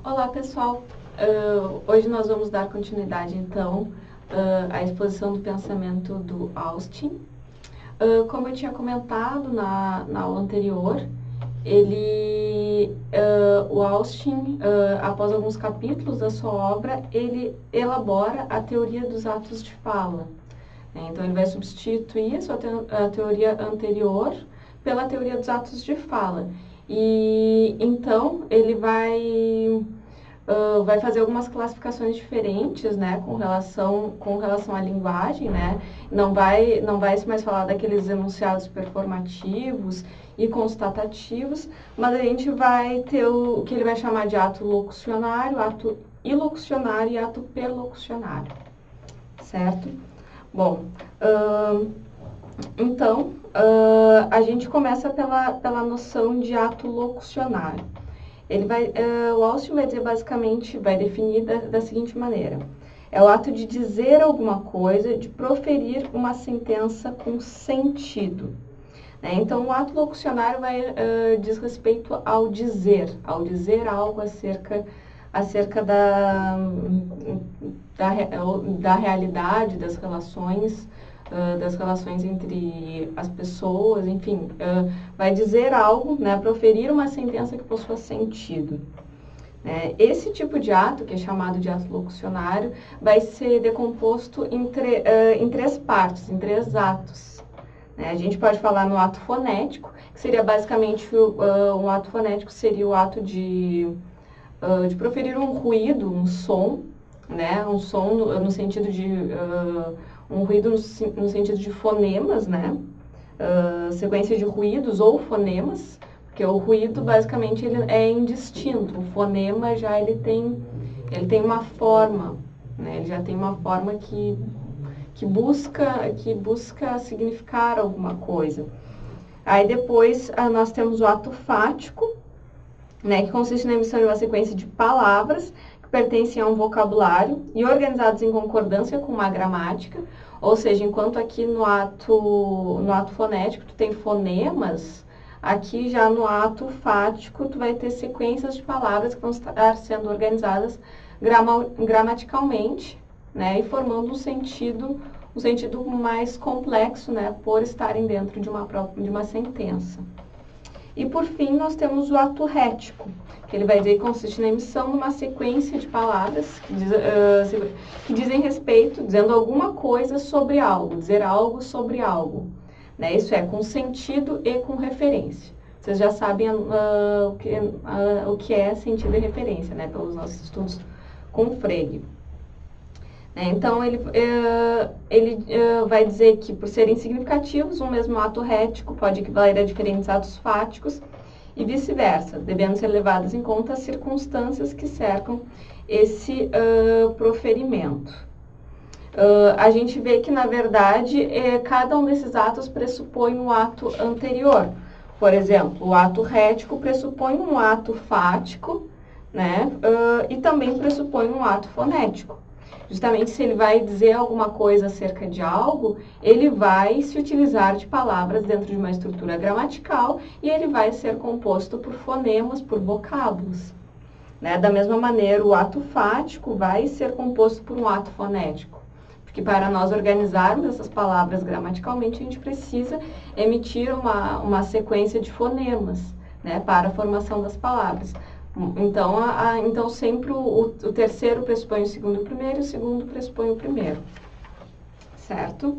Olá, pessoal. Hoje nós vamos dar continuidade, então, à exposição do pensamento do Austin. Como eu tinha comentado na aula anterior, o Austin, após alguns capítulos da sua obra, ele elabora a teoria dos atos de fala. Então, ele vai substituir a teoria anterior pela teoria dos atos de fala. E, então, ele vai fazer algumas classificações diferentes, né, com relação à linguagem, né, não vai se mais falar daqueles enunciados performativos e constatativos, mas a gente vai ter o que ele vai chamar de ato locucionário, ato ilocucionário e ato perlocucionário, certo? Bom, então, a gente começa pela noção de ato locucionário. O Austin vai dizer basicamente, vai definir da seguinte maneira: é o ato de dizer alguma coisa, de proferir uma sentença com sentido. Então, o ato locucionário diz respeito ao dizer algo acerca da realidade, das relações entre as pessoas, enfim, vai dizer algo, né, proferir uma sentença que possua sentido. Esse tipo de ato, que é chamado de ato locucionário, vai ser decomposto em três partes, em três atos. A gente pode falar no ato fonético, que seria basicamente, um ato fonético seria o ato de proferir um ruído, um som, né, um som no sentido de... um ruído no sentido de fonemas, né? Sequência de ruídos ou fonemas, porque o ruído basicamente ele é indistinto, o fonema já ele tem uma forma, né? Ele já tem uma forma que busca significar alguma coisa. Aí depois nós temos o ato fático, né, que consiste na emissão de uma sequência de palavras que pertencem a um vocabulário e organizados em concordância com uma gramática, ou seja, enquanto aqui no ato fonético tu tem fonemas, aqui já no ato fático tu vai ter sequências de palavras que vão estar sendo organizadas gramaticalmente, né, e formando um sentido mais complexo, né, por estarem dentro de uma sentença. E, por fim, nós temos o ato rético, que ele vai dizer que consiste na emissão de uma sequência de palavras que dizem respeito, dizendo alguma coisa sobre algo, dizer algo sobre algo. Né? Isso é, com sentido e com referência. Vocês já sabem o que é sentido e referência, né? Pelos nossos estudos com Frege. Então, ele vai dizer que, por serem significativos, um mesmo ato rético pode equivaler a diferentes atos fáticos e vice-versa, devendo ser levadas em conta as circunstâncias que cercam esse proferimento. A gente vê que, na verdade, cada um desses atos pressupõe um ato anterior. Por exemplo, o ato rético pressupõe um ato fático, né? E também pressupõe um ato fonético. Justamente se ele vai dizer alguma coisa acerca de algo, ele vai se utilizar de palavras dentro de uma estrutura gramatical e ele vai ser composto por fonemas, por vocábulos. Né? Da mesma maneira, o ato fático vai ser composto por um ato fonético. Porque para nós organizarmos essas palavras gramaticalmente, a gente precisa emitir uma sequência de fonemas, né, para a formação das palavras. Então sempre o terceiro pressupõe o segundo e o primeiro, e o segundo pressupõe o primeiro. Certo?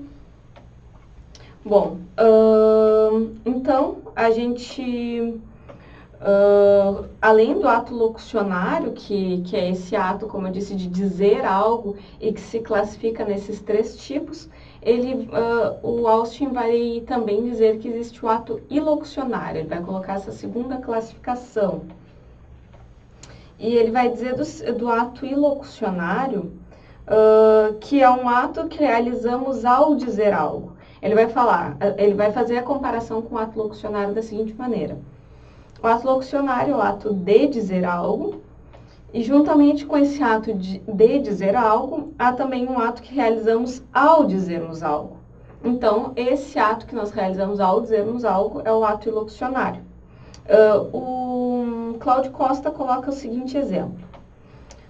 Bom, então a gente, além do ato locucionário, que é esse ato, como eu disse, de dizer algo e que se classifica nesses três tipos, o Austin vai também dizer que existe o ato ilocucionário, ele vai colocar essa segunda classificação. E ele vai dizer do ato ilocucionário, que é um ato que realizamos ao dizer algo. Ele vai fazer a comparação com o ato locucionário da seguinte maneira: o ato locucionário é o ato de dizer algo, e juntamente com esse ato de dizer algo, há também um ato que realizamos ao dizermos algo. Então, esse ato que nós realizamos ao dizermos algo é o ato ilocucionário. O Cláudio Costa coloca o seguinte exemplo: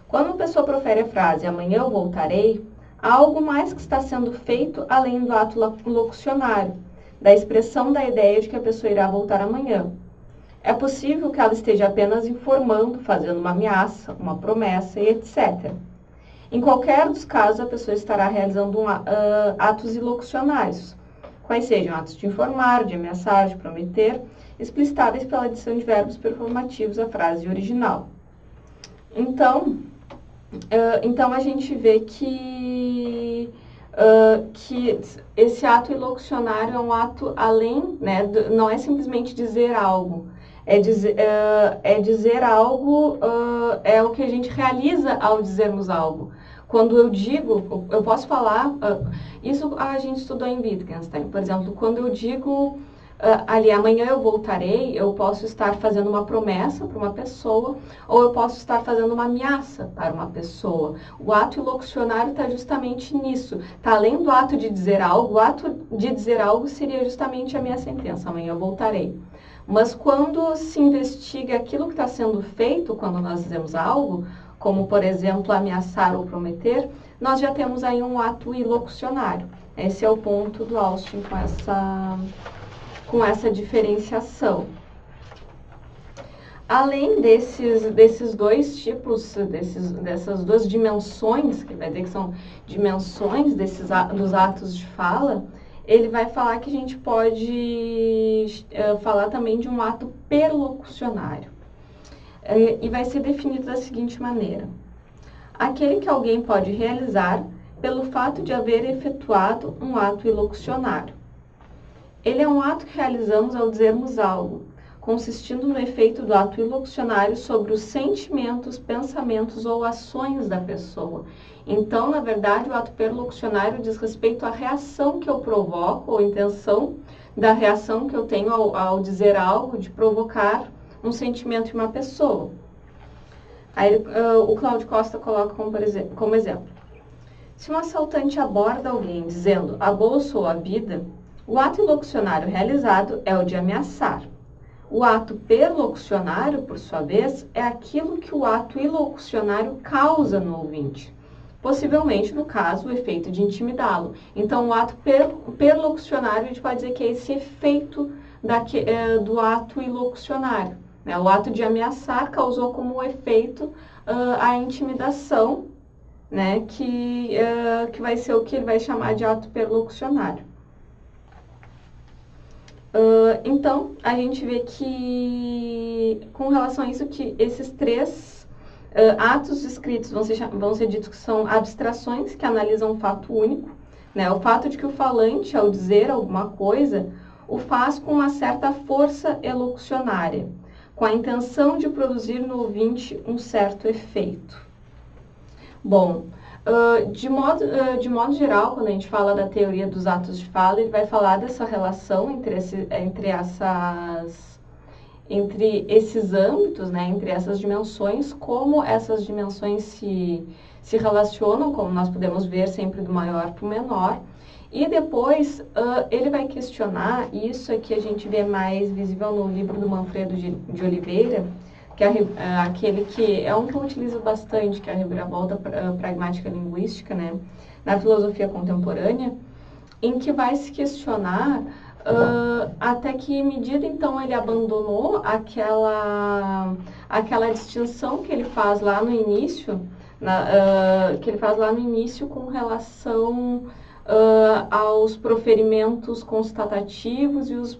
Quando uma pessoa profere a frase amanhã eu voltarei, há algo mais que está sendo feito além do ato locucionário, da expressão da ideia de que a pessoa irá voltar amanhã. É possível que ela esteja apenas informando, fazendo uma ameaça, uma promessa e etc. Em qualquer dos casos, a pessoa estará realizando atos ilocucionários, quais sejam atos de informar, de ameaçar, de prometer, explicitáveis pela adição de verbos performativos à frase original. Então a gente vê que esse ato ilocucionário é um ato além, né, não é simplesmente dizer algo, é dizer algo, é o que a gente realiza ao dizermos algo. Quando eu digo, eu posso falar, isso a gente estudou em Wittgenstein, por exemplo, quando eu digo ali, amanhã eu voltarei, eu posso estar fazendo uma promessa para uma pessoa, ou eu posso estar fazendo uma ameaça para uma pessoa. O ato ilocucionário está justamente nisso. Está além do ato de dizer algo, o ato de dizer algo seria justamente a minha sentença, amanhã eu voltarei. Mas quando se investiga aquilo que está sendo feito, quando nós dizemos algo, como, por exemplo, ameaçar ou prometer, nós já temos aí um ato ilocucionário. Esse é o ponto do Austin com essa diferenciação. Além desses dois tipos, dessas duas dimensões, que vai dizer que são dimensões dos atos de fala, ele vai falar que a gente pode falar também de um ato perlocucionário. E vai ser definido da seguinte maneira: aquele que alguém pode realizar pelo fato de haver efetuado um ato ilocucionário. Ele é um ato que realizamos ao dizermos algo, consistindo no efeito do ato ilocucionário sobre os sentimentos, pensamentos ou ações da pessoa. Então, na verdade, o ato perlocucionário diz respeito à reação que eu provoco, ou intenção da reação que eu tenho ao dizer algo, de provocar um sentimento em uma pessoa. Aí, o Cláudio Costa coloca como exemplo: se um assaltante aborda alguém dizendo a bolsa ou a vida, o ato ilocucionário realizado é o de ameaçar. O ato perlocucionário, por sua vez, é aquilo que o ato ilocucionário causa no ouvinte. Possivelmente, no caso, o efeito de intimidá-lo. Então, o ato perlocucionário, a gente pode dizer que é esse efeito do ato ilocucionário. Né? O ato de ameaçar causou como efeito a intimidação, né? que vai ser o que ele vai chamar de ato perlocucionário. Então, a gente vê que, com relação a isso, que esses três atos descritos vão ser ditos que são abstrações que analisam um fato único, né? O fato de que o falante, ao dizer alguma coisa, o faz com uma certa força elocucionária, com a intenção de produzir no ouvinte um certo efeito. Bom, de modo geral, quando a gente fala da teoria dos atos de fala, ele vai falar dessa relação entre esses âmbitos, né, entre essas dimensões, como essas dimensões se relacionam, como nós podemos ver sempre do maior para o menor. E depois ele vai questionar, isso aqui a gente vê mais visível no livro do Manfredo de Oliveira, que aquele que é um que eu utilizo bastante, que é a reviravolta pragmática linguística, né, na filosofia contemporânea, em que vai se questionar até que medida então ele abandonou aquela distinção que ele faz lá no início, com relação aos proferimentos constatativos e os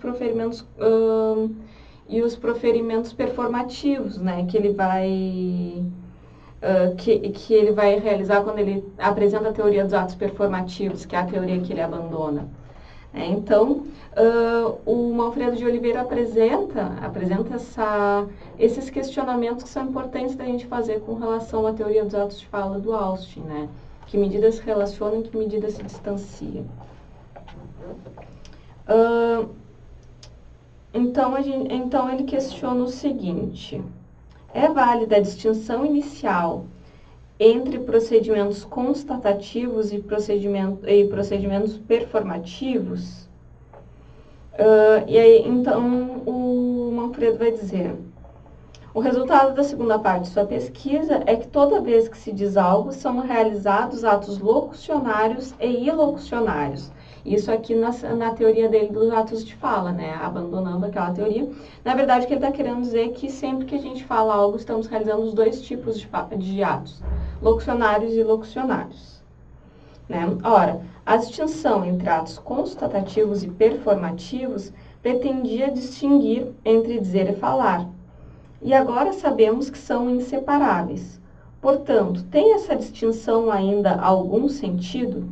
proferimentos performativos, né, que ele vai realizar quando ele apresenta a teoria dos atos performativos, que é a teoria que ele abandona. Então, o Manfredo de Oliveira apresenta esses questionamentos que são importantes da gente fazer com relação à teoria dos atos de fala do Austin, né? Que medida se relaciona e que medida se distancia. Então ele questiona o seguinte: é válida a distinção inicial entre procedimentos constatativos e procedimentos performativos? E aí, então, o Manfredo vai dizer: O resultado da segunda parte de sua pesquisa é que toda vez que se diz algo, são realizados atos locucionários e ilocucionários. Isso aqui na teoria dele dos atos de fala, né? Abandonando aquela teoria. Na verdade, o que ele está querendo dizer é que sempre que a gente fala algo, estamos realizando os dois tipos de atos, locucionários e ilocucionários. Né? Ora, a distinção entre atos constatativos e performativos pretendia distinguir entre dizer e falar. E agora sabemos que são inseparáveis. Portanto, tem essa distinção ainda algum sentido?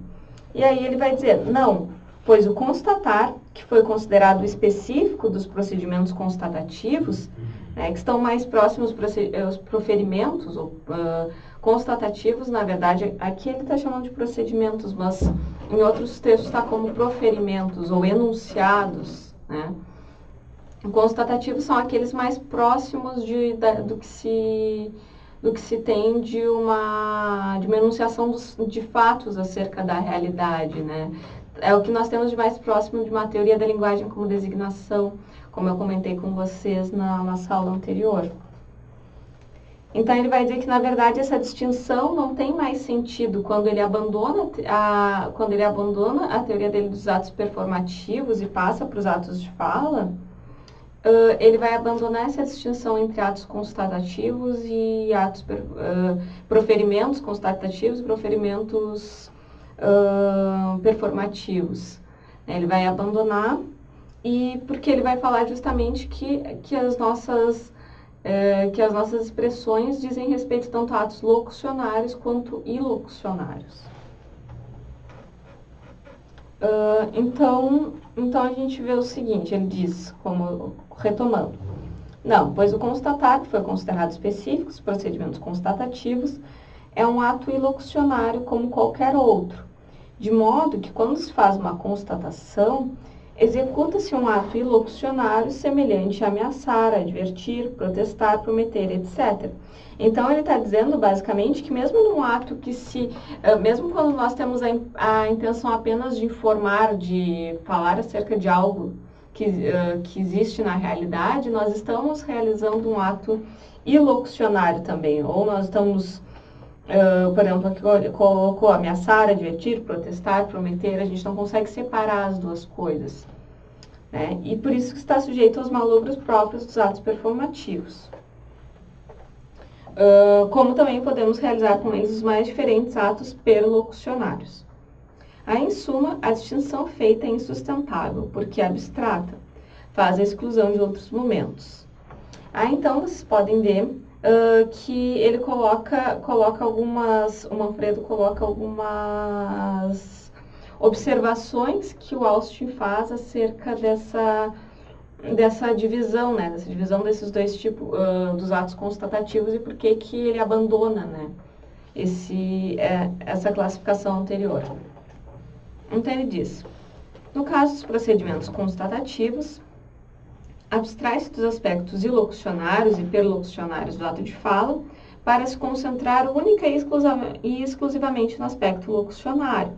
E aí ele vai dizer, não, pois o constatar, que foi considerado específico dos procedimentos constatativos, né, que estão mais próximos aos proferimentos, ou constatativos, na verdade, aqui ele está chamando de procedimentos, mas em outros textos está como proferimentos ou enunciados, né? Constatativos são aqueles mais próximos do que se tem de uma enunciação de fatos acerca da realidade, né? É o que nós temos de mais próximo de uma teoria da linguagem como designação, como eu comentei com vocês na nossa aula anterior. Então, ele vai dizer que, na verdade, essa distinção não tem mais sentido quando ele abandona a teoria dele dos atos performativos e passa para os atos de fala. Ele vai abandonar essa distinção entre atos constatativos e atos proferimentos constatativos e proferimentos performativos. Ele vai abandonar, e porque ele vai falar justamente que as nossas expressões dizem respeito tanto a atos locucionários quanto ilocucionários. Então a gente vê o seguinte, ele diz, retomando, não, pois o constatar, que foi considerado específico, os procedimentos constatativos, é um ato ilocucionário como qualquer outro, de modo que quando se faz uma constatação, executa-se um ato ilocucionário semelhante a ameaçar, advertir, protestar, prometer, etc. Então, ele está dizendo, basicamente, que mesmo num ato mesmo quando nós temos a intenção apenas de informar, de falar acerca de algo que existe na realidade, nós estamos realizando um ato ilocucionário também, ou nós estamos, por exemplo, aqui colocou ameaçar, advertir, protestar, prometer, a gente não consegue separar as duas coisas, né? E por isso que está sujeito aos malogros próprios dos atos performativos. Como também podemos realizar com eles os mais diferentes atos perlocucionários. Em suma, a distinção feita é insustentável, porque é abstrata, faz a exclusão de outros momentos. Então, vocês podem ver que ele coloca algumas, o Manfredo coloca algumas observações que o Austin faz acerca dessa divisão, né, dessa divisão desses dois tipos, dos atos constatativos e por que ele abandona, né, essa classificação anterior. Então ele diz, no caso dos procedimentos constatativos, abstrai-se dos aspectos ilocucionários e perlocucionários do ato de fala para se concentrar única e exclusivamente no aspecto locucionário.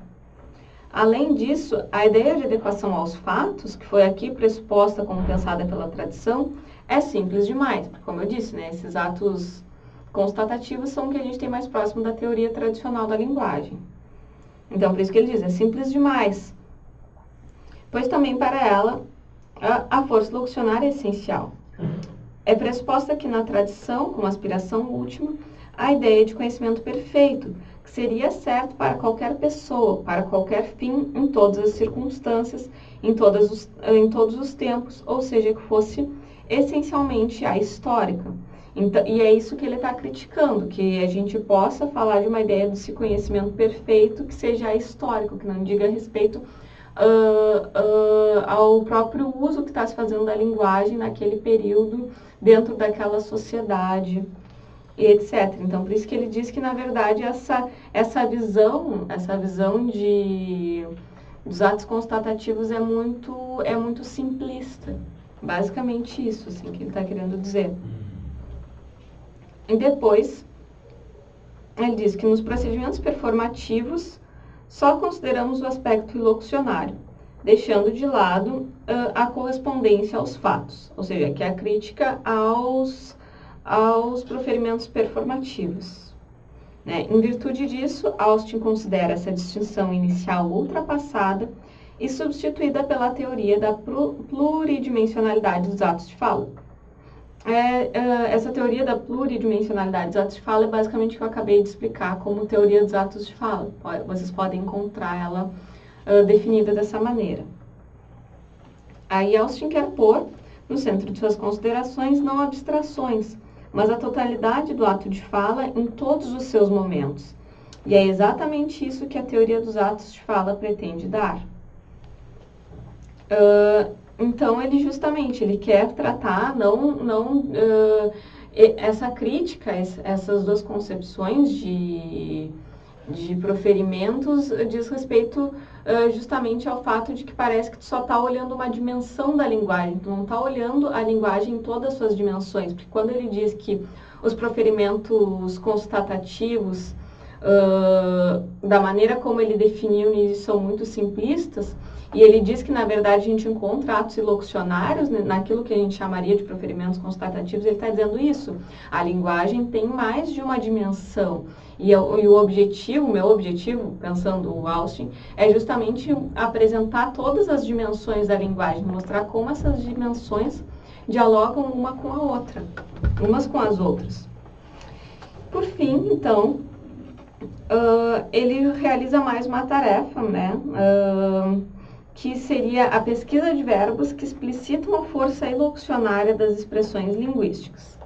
Além disso, a ideia de adequação aos fatos, que foi aqui pressuposta como pensada pela tradição, é simples demais, porque, como eu disse, né, esses atos constatativos são o que a gente tem mais próximo da teoria tradicional da linguagem. Então, por isso que ele diz, é simples demais, pois também para ela a força locucionária é essencial. É pressuposta que na tradição, como aspiração última, a ideia de conhecimento perfeito, que seria certo para qualquer pessoa, para qualquer fim, em todas as circunstâncias, em todos os tempos, ou seja, que fosse essencialmente histórica. Então, e é isso que ele está criticando, que a gente possa falar de uma ideia desse conhecimento perfeito que seja histórico, que não diga respeito ao próprio uso que está se fazendo da linguagem naquele período, dentro daquela sociedade, e etc. Então, por isso que ele diz que, na verdade, essa visão dos atos constatativos é muito simplista. Basicamente isso, assim, que ele está querendo dizer. E depois, ele diz que nos procedimentos performativos só consideramos o aspecto ilocucionário, deixando de lado a correspondência aos fatos, ou seja, que é a crítica aos proferimentos performativos. Né? Em virtude disso, Austin considera essa distinção inicial ultrapassada e substituída pela teoria da pluridimensionalidade dos atos de fala. Essa teoria da pluridimensionalidade dos atos de fala é basicamente o que eu acabei de explicar como teoria dos atos de fala. Vocês podem encontrar ela definida dessa maneira. Aí Austin quer pôr no centro de suas considerações não abstrações, mas a totalidade do ato de fala em todos os seus momentos. E é exatamente isso que a teoria dos atos de fala pretende dar. Então, ele quer tratar, essa crítica, essas duas concepções de proferimentos diz respeito justamente ao fato de que parece que tu só está olhando uma dimensão da linguagem, tu não está olhando a linguagem em todas as suas dimensões, porque quando ele diz que os proferimentos constatativos, da maneira como ele definiu nisso, são muito simplistas, e ele diz que, na verdade, a gente encontra atos ilocucionários naquilo que a gente chamaria de proferimentos constatativos, ele está dizendo isso. A linguagem tem mais de uma dimensão. E o objetivo, meu objetivo, pensando o Austin, é justamente apresentar todas as dimensões da linguagem, mostrar como essas dimensões dialogam uma com a outra, umas com as outras. Por fim, então, ele realiza mais uma tarefa, né? Que seria a pesquisa de verbos que explicitam a força ilocucionária das expressões linguísticas.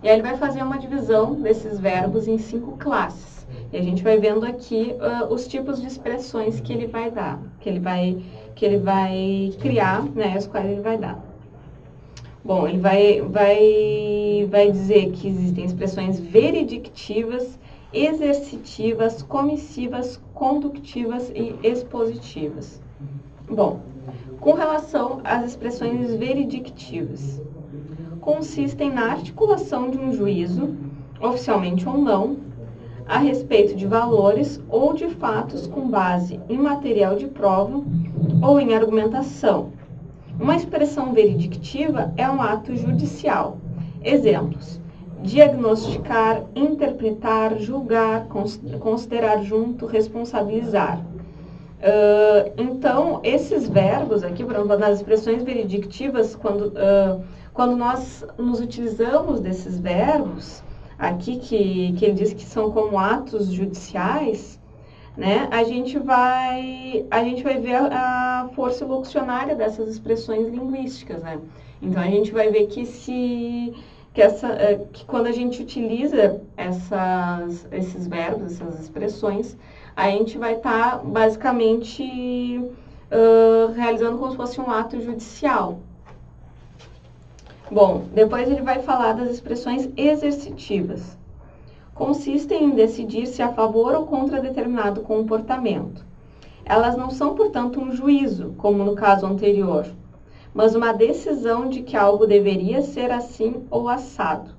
E aí ele vai fazer uma divisão desses verbos em 5 classes. E a gente vai vendo aqui os tipos de expressões que ele vai dar, que ele vai criar, né, as quais ele vai dar. Bom, ele vai dizer que existem expressões veridictivas, exercitivas, comissivas, conductivas e expositivas. Bom, com relação às expressões veridictivas, consistem na articulação de um juízo, oficialmente ou não, a respeito de valores ou de fatos com base em material de prova ou em argumentação. Uma expressão veridictiva é um ato judicial. Exemplos: diagnosticar, interpretar, julgar, considerar junto, responsabilizar. Então, esses verbos aqui, por exemplo, nas expressões veridictivas, quando nós nos utilizamos desses verbos, aqui que ele diz que são como atos judiciais, né, a gente vai ver a força locucionária dessas expressões linguísticas, né? Então, a gente vai ver que quando a gente utiliza esses verbos, essas expressões, a gente vai estar basicamente realizando como se fosse um ato judicial. Bom, depois ele vai falar das expressões exercitivas. Consistem em decidir se a favor ou contra determinado comportamento. Elas não são, portanto, um juízo, como no caso anterior, mas uma decisão de que algo deveria ser assim ou assado.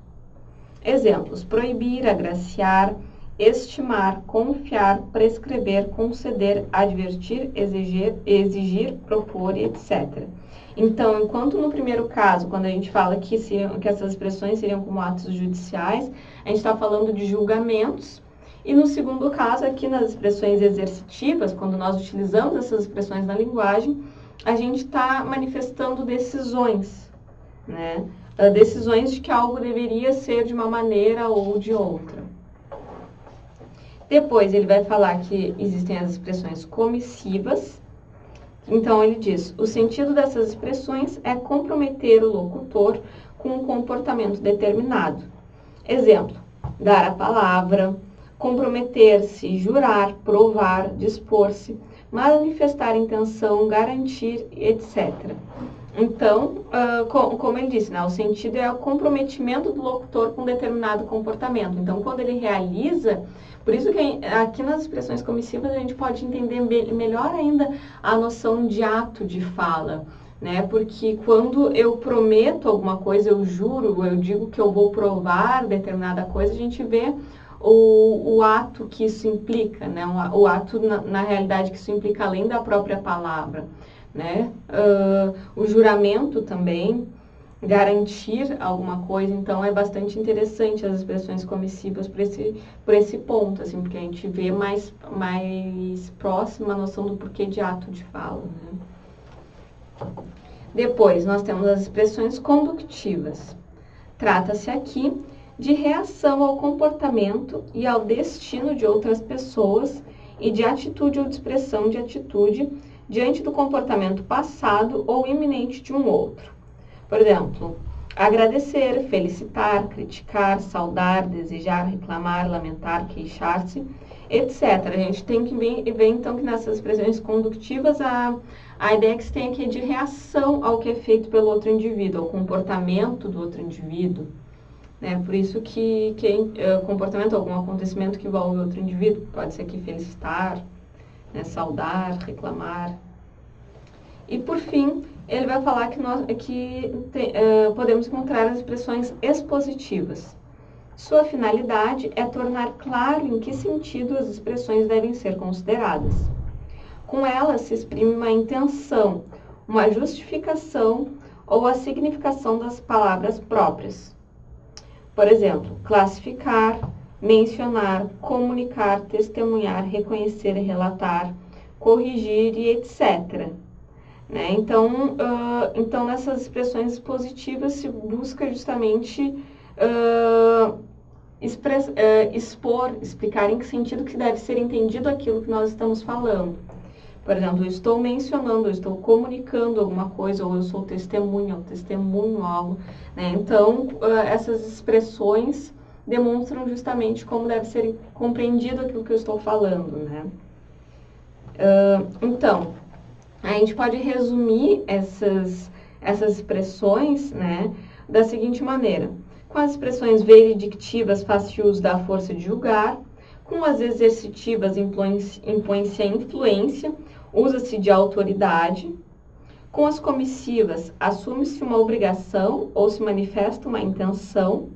Exemplos: proibir, agraciar, estimar, confiar, prescrever, conceder, advertir, exigir, propor, etc. Então, enquanto no primeiro caso, quando a gente fala que essas expressões seriam como atos judiciais, a gente está falando de julgamentos, e no segundo caso, aqui nas expressões exercitivas, quando nós utilizamos essas expressões na linguagem, a gente está manifestando decisões, né? Decisões de que algo deveria ser de uma maneira ou de outra. Depois ele vai falar que existem as expressões comissivas. Então ele diz: o sentido dessas expressões é comprometer o locutor com um comportamento determinado. Exemplo: dar a palavra, comprometer-se, jurar, provar, dispor-se, manifestar intenção, garantir, etc. Então, como ele disse, né, o sentido é o comprometimento do locutor com determinado comportamento. Então, quando ele realiza, por isso que aqui nas expressões comissivas a gente pode entender melhor ainda a noção de ato de fala, né? Porque quando eu prometo alguma coisa, eu juro, eu digo que eu vou provar determinada coisa, a gente vê o ato que isso implica, né? O ato, na realidade, que isso implica além da própria palavra, né? O juramento também, garantir alguma coisa, então é bastante interessante as expressões comissivas por esse ponto, assim, porque a gente vê mais próxima a noção do porquê de ato de fala, né? Depois, nós temos as expressões condutivas. Trata-se aqui de reação ao comportamento e ao destino de outras pessoas e de atitude ou de expressão de atitude diante do comportamento passado ou iminente de um outro. Por exemplo, agradecer, felicitar, criticar, saudar, desejar, reclamar, lamentar, queixar-se, etc. A gente tem que ver então que nessas expressões condutivas a ideia que se tem aqui é de reação ao que é feito pelo outro indivíduo, ao comportamento do outro indivíduo. Né? Por isso que comportamento, algum acontecimento que envolve outro indivíduo, pode ser aqui felicitar, né? Saudar, reclamar. E por fim, ele vai falar que podemos encontrar as expressões expositivas. Sua finalidade é tornar claro em que sentido as expressões devem ser consideradas. Com elas se exprime uma intenção, uma justificação ou a significação das palavras próprias. Por exemplo, classificar, mencionar, comunicar, testemunhar, reconhecer, relatar, corrigir e etc. Né? Então, nessas expressões expositivas se busca justamente explicar em que sentido que deve ser entendido aquilo que nós estamos falando. Por exemplo, eu estou mencionando, eu estou comunicando alguma coisa, ou eu sou testemunha, ou testemunho algo. Né? Então, essas expressões demonstram justamente como deve ser compreendido aquilo que eu estou falando. Né? Então, a gente pode resumir essas expressões, né, da seguinte maneira. Com as expressões veredictivas, faz-se uso da força de julgar. Com as exercitivas, impõe-se a influência, usa-se de autoridade. Com as comissivas, assume-se uma obrigação ou se manifesta uma intenção.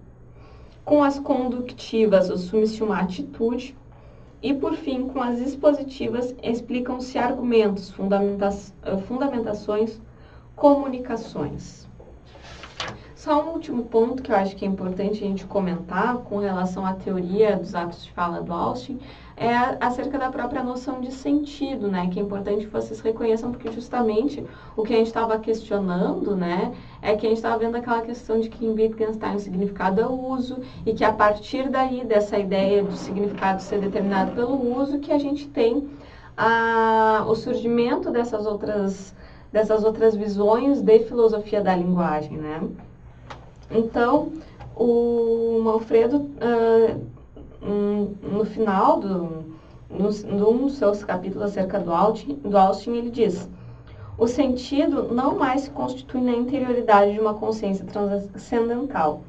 Com as condutivas, assume-se uma atitude. E, por fim, com as expositivas, explicam-se argumentos, fundamentações, comunicações. Só um último ponto que eu acho que é importante a gente comentar com relação à teoria dos atos de fala do Austin é acerca da própria noção de sentido, né? Que é importante que vocês reconheçam, porque justamente o que a gente estava questionando, né? É que a gente estava vendo aquela questão de que em Wittgenstein o significado é o uso e que a partir daí, dessa ideia do significado ser determinado pelo uso, que a gente tem o surgimento dessas outras visões de filosofia da linguagem, né? Então, o Manfredo, no final num dos seus capítulos acerca do Austin, ele diz: o sentido não mais se constitui na interioridade de uma consciência transcendental,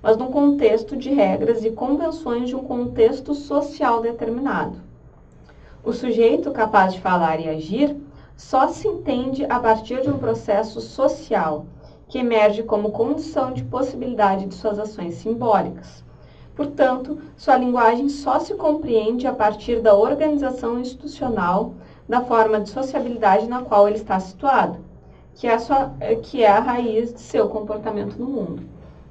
mas num contexto de regras e convenções de um contexto social determinado. O sujeito capaz de falar e agir só se entende a partir de um processo social, que emerge como condição de possibilidade de suas ações simbólicas. Portanto, sua linguagem só se compreende a partir da organização institucional da forma de sociabilidade na qual ele está situado, que é a raiz de seu comportamento no mundo.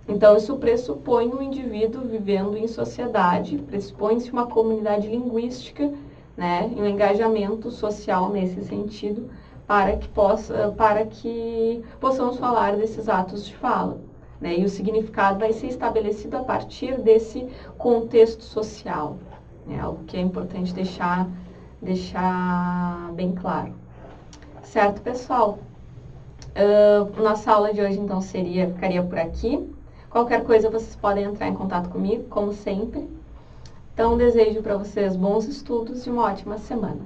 Então, isso pressupõe um indivíduo vivendo em sociedade, pressupõe-se uma comunidade linguística, né, e um engajamento social nesse sentido, para que possamos falar desses atos de fala. Né? E o significado vai ser estabelecido a partir desse contexto social. Né? Algo que é importante deixar bem claro. Certo, pessoal? Nossa aula de hoje, então, ficaria por aqui. Qualquer coisa, vocês podem entrar em contato comigo, como sempre. Então, desejo para vocês bons estudos e uma ótima semana.